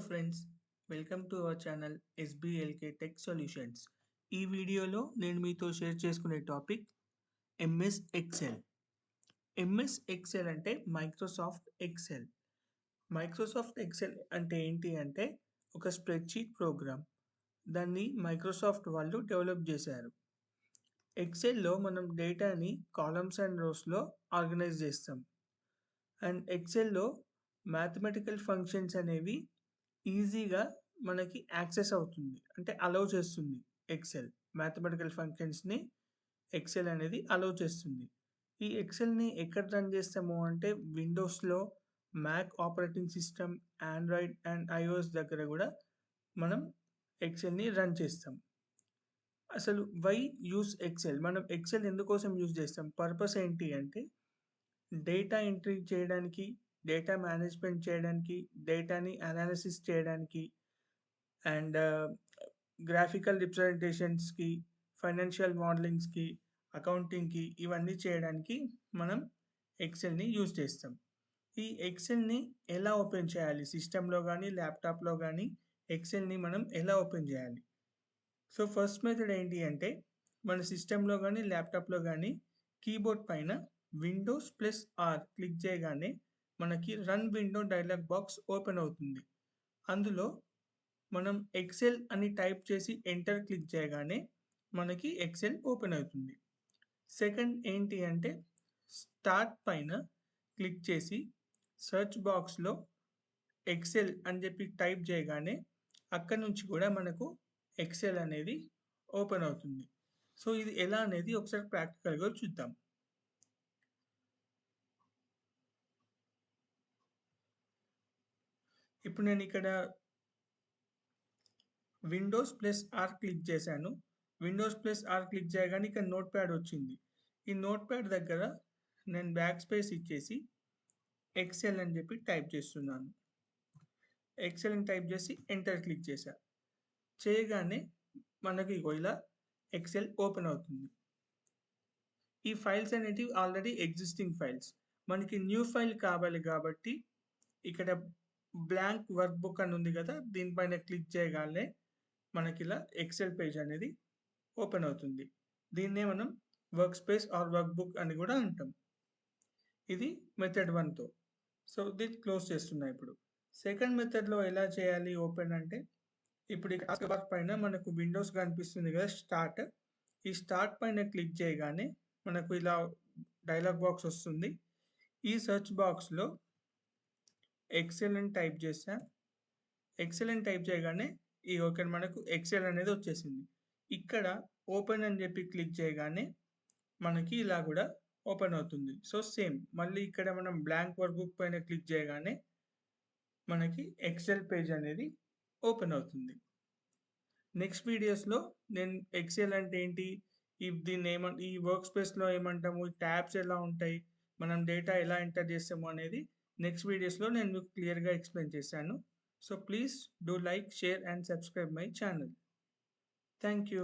Friends, welcome to our channel SBLK tech solutions. ఈ వీడియోలో నేను మీతో షేర్ చేసుకునే topic MS Excel. MS Excel అంటే మైక్రోసాఫ్ట్ ఎక్సెల్. మైక్రోసాఫ్ట్ ఎక్సెల్ అంటే ఏంటి అంటే ఒక స్ప్రెడ్షీట్ ప్రోగ్రామ్. దాన్ని మైక్రోసాఫ్ట్ వాళ్ళు డెవలప్ చేశారు. ఎక్సెల్‌లో మనం డేటాని కాలమ్స్ అండ్ రోస్‌లో ఆర్గనైజ్ చేస్తాం. అండ్ ఎక్సెల్‌లో మ్యాథమెటికల్ ఫంక్షన్స్ అనేవి ఈజీగా మనకి యాక్సెస్ అవుతుంది. అంటే అలౌ చేస్తుంది ఎక్సెల్. మ్యాథమెటికల్ ఫంక్షన్స్‌ని ఎక్సెల్ అనేది అలౌ చేస్తుంది. ఈ ఎక్సెల్‌ని ఎక్కడ రన్ చేస్తాము అంటే విండోస్‌లో, Mac operating system, Android and iOS దగ్గర గూడా మనం ఎక్సెల్‌ని రన్ చేస్తాం. అసలు వై యూజ్ ఎక్సెల్? మనం ఎక్సెల్ ఎందుకోసం యూజ్ చేస్తాం? పర్పస్ ఏంటి అంటే డేటా ఎంట్రీ చేయడానికి, డేటా మేనేజ్‌మెంట్ చేయడానికి, డేటాని అనాలిసిస్ చేయడానికి అండ్ గ్రాఫికల్ రిప్రజెంటేషన్స్‌కి, ఫైనాన్షియల్ మోడలింగ్స్‌కి, అకౌంటింగ్‌కి ఇవన్నీ చేయడానికి మనం ఎక్సెల్‌ని యూజ్ చేస్తాం. ఈ ఎక్సెల్‌ని ఎలా ఓపెన్ చేయాలి? సిస్టమ్‌లో గానీ, ల్యాప్‌టాప్‌లో గానీ ఎక్సెల్‌ని మనం ఎలా ఓపెన్ చేయాలి? సో, ఫస్ట్ మెథడ్ ఏంటి అంటే మన సిస్టమ్‌లో గానీ, ల్యాప్‌టాప్‌లో గానీ కీబోర్డ్ పైన విండోస్ ప్లస్ ఆర్ క్లిక్ చేయగానే మనకి run window dialogue box open అవుతుంది. అందులో మనం ఎక్సెల్ అని టైప్ చేసి ఎంటర్ క్లిక్ చేయగానే మనకి ఎక్సెల్ ఓపెన్ అవుతుంది. సెకండ్ ఏంటి అంటే స్టార్ట్ పైన క్లిక్ చేసి సెర్చ్ బాక్స్‌లో ఎక్సెల్ అని చెప్పి టైప్ చేయగానే అక్కడి నుంచి కూడా మనకు ఎక్సెల్ అనేది ఓపెన్ అవుతుంది. సో, ఇది ఎలా అనేది ఒకసారి ప్రాక్టికల్‌గా చూద్దాం. ఇప్పుడు నేను ఇక్కడ విండోస్ ప్లస్ ఆర్ క్లిక్ చేశాను. విండోస్ ప్లస్ ఆర్ క్లిక్ చేయగానే ఇక్కడ నోట్‌ప్యాడ్ వచ్చింది. ఈ నోట్‌ప్యాడ్ దగ్గర నేను బ్యాక్ స్పేస్ ఇచ్చేసి ఎక్సెల్ అని చెప్పి టైప్ చేస్తున్నాను. ఎక్సెల్ అని టైప్ చేసి ఎంటర్ క్లిక్ చేశా. చేయగానే మనకి ఇగో ఇలా ఎక్సెల్ ఓపెన్ అవుతుంది. ఈ ఫైల్స్ అనేటివి ఆల్రెడీ ఎగ్జిస్టింగ్ ఫైల్స్. మనకి న్యూ ఫైల్ కావాలి కాబట్టి ఇక్కడ బ్లాంక్ వర్క్ బుక్ అని ఉంది కదా! దీనిపైన క్లిక్ చేయగానే మనకిలా ఎక్సెల్ పేజ్ అనేది ఓపెన్ అవుతుంది. దీన్నే మనం work space or work book అని కూడా అంటాం. ఇది మెథడ్ 1తో. సో, దీన్ని క్లోజ్ చేస్తున్నా ఇప్పుడు. సెకండ్ మెథడ్‌లో ఎలా చేయాలి ఓపెన్ అంటే ఇప్పుడు ఈ టాస్క్ బార్ పైన మనకు విండోస్ కనిపిస్తుంది కదా! స్టార్ట్. ఈ స్టార్ట్ పైన క్లిక్ చేయగానే మనకు ఇలా డైలాగ్ బాక్స్ వస్తుంది. ఈ సెర్చ్ బాక్స్‌లో ఎక్సెల్ అని టైప్ చేశా. ఎక్సెల్ అని టైప్ చేయగానే ఇక్కడ మనకు ఎక్సెల్ అనేది వచ్చేసింది. ఇక్కడ ఓపెన్ అని చెప్పి క్లిక్ చేయగానే మనకి ఇలా కూడా ఓపెన్ అవుతుంది. సో, సేమ్ మళ్ళీ ఇక్కడ మనం బ్లాంక్ వర్క్ బుక్ పైన క్లిక్ చేయగానే మనకి ఎక్సెల్ పేజ్ అనేది ఓపెన్ అవుతుంది. నెక్స్ట్ వీడియోస్‌లో నేను ఎక్సెల్ అంటే ఏంటి? ఈ వర్క్ స్పేస్‌లో ఏమంటాము? ట్యాబ్స్ ఎలా ఉంటాయి? మనం డేటా ఎలా ఎంటర్ చేస్తాము అనేది నెక్స్ట్ వీడియోస్‌లో నేను మీకు క్లియర్‌గా ఎక్స్‌ప్లెయిన్ చేశాను. So, please do like, share and subscribe my channel. Thank you.